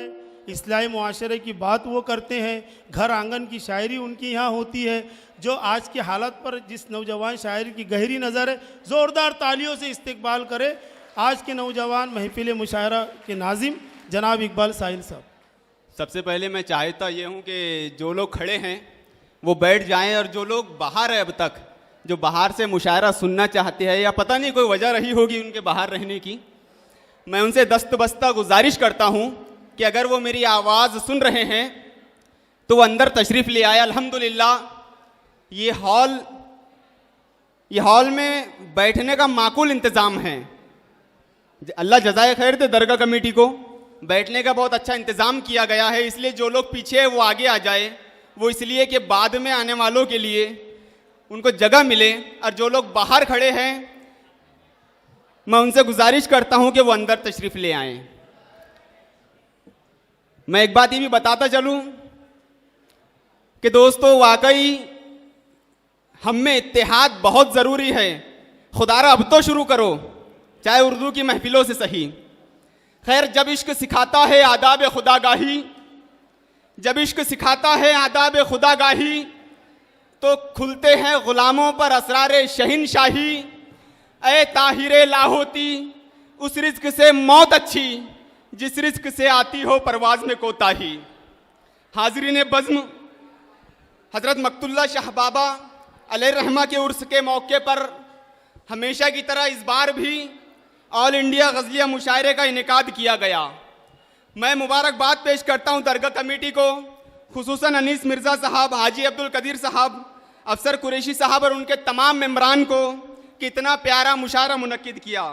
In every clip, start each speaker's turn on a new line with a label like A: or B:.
A: हैं, इस्लामी मुआशरे की बात वो करते हैं, घर आंगन की शायरी उनकी यहाँ होती है। जो आज की हालत पर जिस नौजवान शायर की गहरी नज़र है, ज़ोरदार तालियों से इस्तकबाल करे आज के नौजवान महफिल मुशायरा के नाजिम जनाब इकबाल साहिल साहब।
B: सबसे पहले मैं चाहता ये हूँ कि जो लोग खड़े हैं वो बैठ जाएं, और जो लोग बाहर है अब तक, जो बाहर से मुशायरा सुनना चाहते हैं या पता नहीं कोई वजह रही होगी उनके बाहर रहने की, मैं उनसे दस्तबस्ता गुजारिश करता हूँ कि अगर वो मेरी आवाज़ सुन रहे हैं तो वो अंदर तशरीफ़ ले आए। अल्हम्दुलिल्लाह ये हॉल में बैठने का माकूल इंतज़ाम है। अल्लाह जज़ाए खैर दे दरगाह कमेटी को, बैठने का बहुत अच्छा इंतज़ाम किया गया है। इसलिए जो लोग पीछे है वो आगे आ जाए, वो इसलिए कि बाद में आने वालों के लिए उनको जगह मिले। और जो लोग बाहर खड़े हैं मैं उनसे गुजारिश करता हूं कि वो अंदर तशरीफ़ ले आएं। मैं एक बात ये भी बताता चलूं कि दोस्तों वाकई हम में इत्तेहाद बहुत ज़रूरी है। खुदारा अब तो शुरू करो, चाहे उर्दू की महफिलों से सही। खैर, जब इश्क सिखाता है आदाब खुदागाही, जब इश्क सिखाता है आदाब खुदागाही, तो खुलते हैं गुलामों पर असरारे शहिनशाही। ए ताहिरे लाहोती, उस रिज़्क से मौत अच्छी जिस रिज़्क से आती हो परवाज में कोताही। हाज़रीन बज़्म, हज़रत मक़तुल्लाह शाह बाबा अलैहिर्रहमा के उर्स के मौके पर हमेशा की तरह इस बार भी ऑल इंडिया गज़लिया मुशायरे का इनेकाद किया गया। मैं मुबारकबाद पेश करता हूँ दरगाह कमेटी को, खुसूसन अनीस मिर्ज़ा साहब, हाजी अब्दुल कदीर साहब, अफसर कुरैशी साहब और उनके तमाम मेम्बरान को कि इतना प्यारा मुशायरा मुनक्किद किया।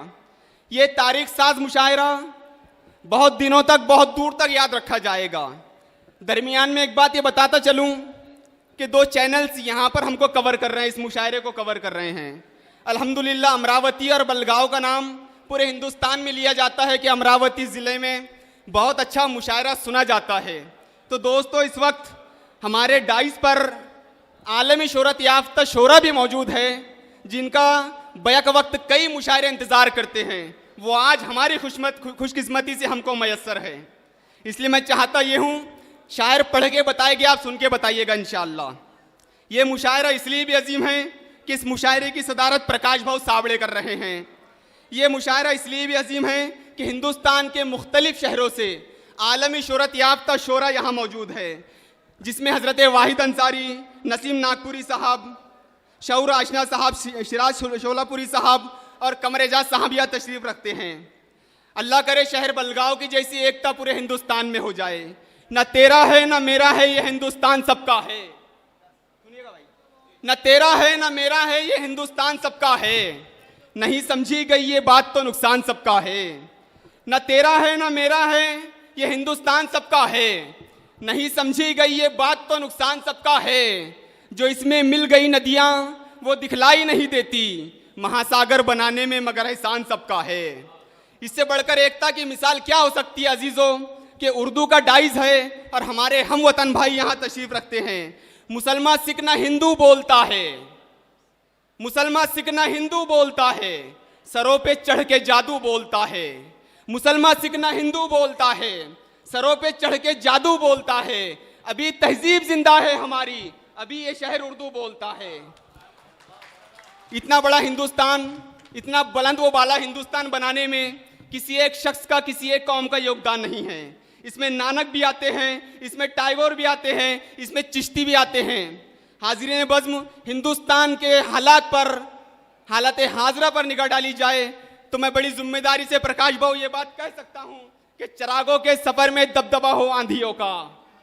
B: ये तारीख साज मुशायरा बहुत दिनों तक, बहुत दूर तक याद रखा जाएगा। दरमियान में एक बात ये बताता चलूँ कि 2 चैनल्स यहाँ पर हमको कवर कर रहे हैं, इस मुशायरे को कवर कर रहे हैं। अल्हम्दुलिल्लाह अमरावती और बलगांव का नाम पूरे हिंदुस्तान में लिया जाता है कि अमरावती ज़िले में बहुत अच्छा मुशायरा सुना जाता है। तो दोस्तों, इस वक्त हमारे डाइस पर आलमी शोहरत याफ्ता शोरा भी मौजूद है, जिनका बैक वक्त कई मुशायरे इंतज़ार करते हैं। वो आज हमारी खुशकिस्मती से हमको मैसर है। इसलिए मैं चाहता ये हूँ, शायर पढ़ के बताएंगे, आप सुन के बताइएगा इंशाअल्लाह। ये मुशायरा इसलिए भी अजीम है कि इस मुशायरे की सदारत प्रकाश भाव सावड़े कर रहे हैं। ये मुशायरा इसलिए भी अजीम है कि हिंदुस्तान के मुख्तलिफ शहरों से आलमी शोहरत याफ्ता शोरा यहाँ मौजूद है, जिसमें हज़रत वाहिद अंसारी, नसीम नागपुरी साहब, शऊर आशना साहब, शिराज शोलापुरी साहब और कमरेजाज साहबिया तशरीफ़ रखते हैं। अल्लाह करे शहर बलगांव की जैसी एकता पूरे हिंदुस्तान में हो जाए। न तेरा है न मेरा है, ये हिंदुस्तान सबका है। सुनिएगा भाई, न तेरा है न मेरा है, ये हिंदुस्तान सबका है। नहीं समझी गई ये बात तो नुकसान सबका है। न तेरा है न मेरा है, ये हिंदुस्तान सबका है। नहीं समझी गई ये बात तो नुकसान सबका है। जो इसमें मिल गई नदियाँ वो दिखलाई नहीं देती, महासागर बनाने में मगर एहसान सबका है। इससे बढ़कर एकता की मिसाल क्या हो सकती है अजीज़ों, कि उर्दू का डाइस है और हमारे हम वतन भाई यहाँ तशरीफ़ रखते हैं। मुसलमान सिख ना हिंदू बोलता है, मुसलमान सिख ना हिंदू बोलता है, सरों पे चढ़ के जादू बोलता है। मुसलमान सिख ना हिंदू बोलता है, सरों पे चढ़ के जादू बोलता है। अभी तहजीब जिंदा है हमारी, अभी ये शहर उर्दू बोलता है। इतना बड़ा हिंदुस्तान, इतना बुलंद व बाला हिंदुस्तान बनाने में किसी एक शख्स का, किसी एक कौम का योगदान नहीं है। इसमें नानक भी आते हैं, इसमें टैगोर भी आते हैं, इसमें चिश्ती भी आते हैं। हाज़रीन बज़्म, हिंदुस्तान के हालात पर, हालात हाजरा पर निगाह डाली जाए तो मैं बड़ी जिम्मेदारी से प्रकाश भाव ये बात कह सकता हूँ कि चिरागों के सफ़र में दबदबा हो आंधियों का।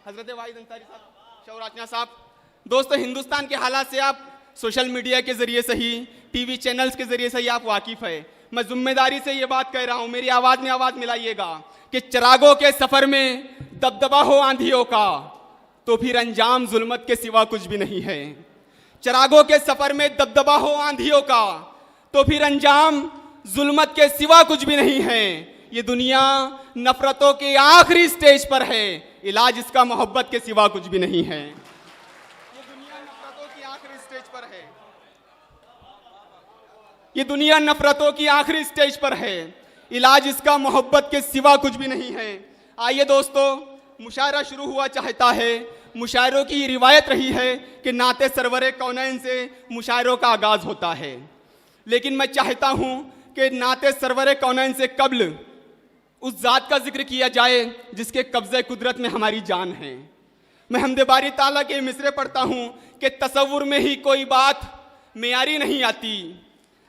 B: हज़रत वाहिद अंसारी साहब, शऊर आशना साहब। दोस्तों, हिंदुस्तान के हालात से आप सोशल मीडिया के ज़रिए से ही, टीवी चैनल्स के ज़रिए से ही आप वाकिफ़ है। मैं जिम्मेदारी से ये बात कह रहा हूँ, मेरी आवाज़ में आवाज़ मिलाइएगा कि चिरागों के सफ़र में दबदबा हो आंधियों का, तो फिर अंजाम जुल्मत के सिवा कुछ भी नहीं है। चिरागों के सफ़र में दबदबा हो आंधियों का, तो फिर अंजाम जुल्मत के सिवा कुछ भी नहीं है। ये दुनिया नफ़रतों के आखिरी स्टेज पर है, इलाज इसका मोहब्बत के सिवा कुछ भी नहीं है। ये दुनिया नफ़रतों की आखिरी स्टेज पर है, ये दुनिया नफ़रतों की आखिरी स्टेज पर है, इलाज इसका मोहब्बत के सिवा कुछ भी नहीं है। आइए दोस्तों, मुशायरा शुरू हुआ चाहता है। मुशायरों की रिवायत रही है कि नाते सरवरे कौनैन से मुशायरों का आगाज़ होता है, लेकिन मैं चाहता हूँ कि नाते सरवरे कौनैन से कब्ल उस ज़ात का जिक्र किया जाए जिसके कब्ज़े कुदरत में हमारी जान है। मैं हमदे बारी ताला के मिसरे पढ़ता हूँ कि तसव्वुर में ही कोई बात मेयारी नहीं आती।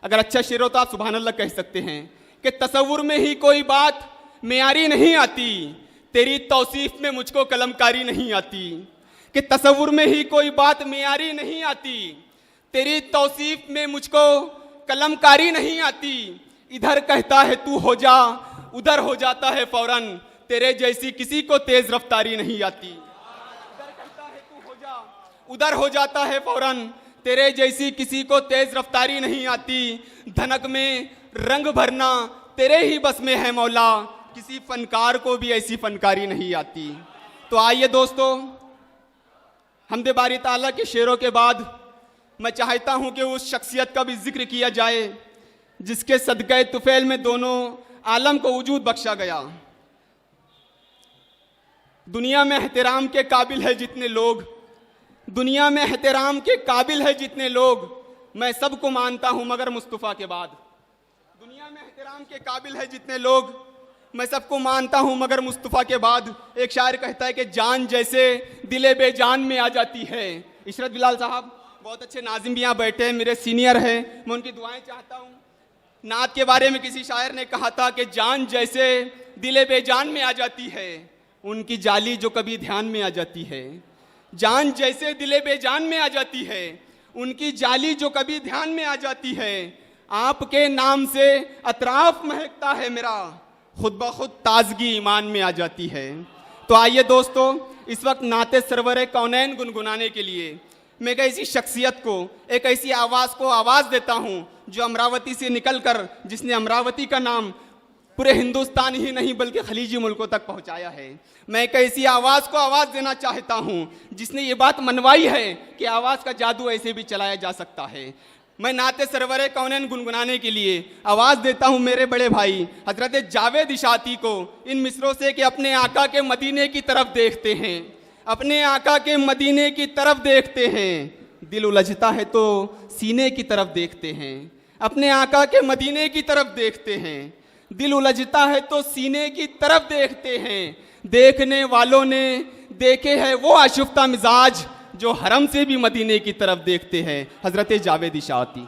B: अगर अच्छा शेर हो तो आप सुभान अल्लाह कह सकते हैं कि तसव्वुर में ही कोई बात मेयारी नहीं आती, तेरी तौसीफ में मुझको कलमकारी नहीं आती। कि तसव्वुर में ही कोई बात मेयारी नहीं आती, तेरी तौसीफ में मुझको कलमकारी नहीं आती। इधर कहता है तू हो जा, उधर हो जाता है फौरन, तेरे जैसी किसी को तेज रफ्तारी नहीं आती। इधर कहता है तू हो जा, उधर हो जाता है फौरन, तेरे जैसी किसी को तेज रफ्तारी नहीं आती। धनक में रंग भरना तेरे ही बस में है मौला, किसी फनकार को भी ऐसी फनकारी नहीं आती। तो आइए दोस्तों, हमदे बारी ताला के शेरों के बाद मैं चाहता हूं कि उस शख्सियत का भी जिक्र किया जाए जिसके सदक़े तुफैल में दोनों आलम को वजूद बख्शा गया। दुनिया में एहतराम के काबिल है जितने लोग, दुनिया में एहतराम के काबिल है जितने लोग, मैं सबको मानता हूं मगर मुस्तफ़ा के बाद। दुनिया में एहतराम के काबिल है जितने लोग, मैं सबको मानता हूं मगर मुस्तफ़ा के बाद। एक शायर कहता है कि जान जैसे दिले बेजान में आ जाती है। इशरत बिलाल साहब बहुत अच्छे नाज़िम भी यहाँ बैठे हैं, मेरे सीनियर हैं, मैं उनकी दुआएं चाहता हूँ। नात के बारे में किसी शायर ने कहा था कि जान जैसे दिले बेजान में आ जाती है, उनकी जाली जो कभी ध्यान में आ जाती है। जान जैसे दिले बेजान में आ जाती है, उनकी जाली जो कभी ध्यान में आ जाती है। आपके नाम से अतराफ महकता है मेरा, खुद ब खुद ताजगी ईमान में आ जाती है। तो आइए दोस्तों, इस वक्त नाते सरवरे कौनैन गुनगुनाने के लिए मैं एक ऐसी शख्सियत को, एक ऐसी आवाज़ को आवाज़ देता हूँ जो अमरावती से निकलकर, जिसने अमरावती का नाम पूरे हिंदुस्तान ही नहीं बल्कि खलीजी मुल्कों तक पहुँचाया है। मैं एक ऐसी आवाज़ को आवाज़ देना चाहता हूँ जिसने ये बात मनवाई है कि आवाज़ का जादू ऐसे भी चलाया जा सकता है। मैं नाते सरवरे कौनैन गुनगुनाने के लिए आवाज़ देता हूँ मेरे बड़े भाई हज़रत जावेद इशाती को, इन मिसरों से कि अपने आका के मदीने की तरफ देखते हैं, अपने आका के मदीने की तरफ देखते हैं, दिल उलझता है तो सीने की तरफ देखते हैं। अपने आका के मदीने की तरफ देखते हैं, दिल उलझता है तो सीने की तरफ देखते हैं। देखने वालों ने देखे हैं वो आशिफ्ता मिजाज जो हरम से भी मदीने की तरफ देखते हैं। हज़रत जावेद इशाती।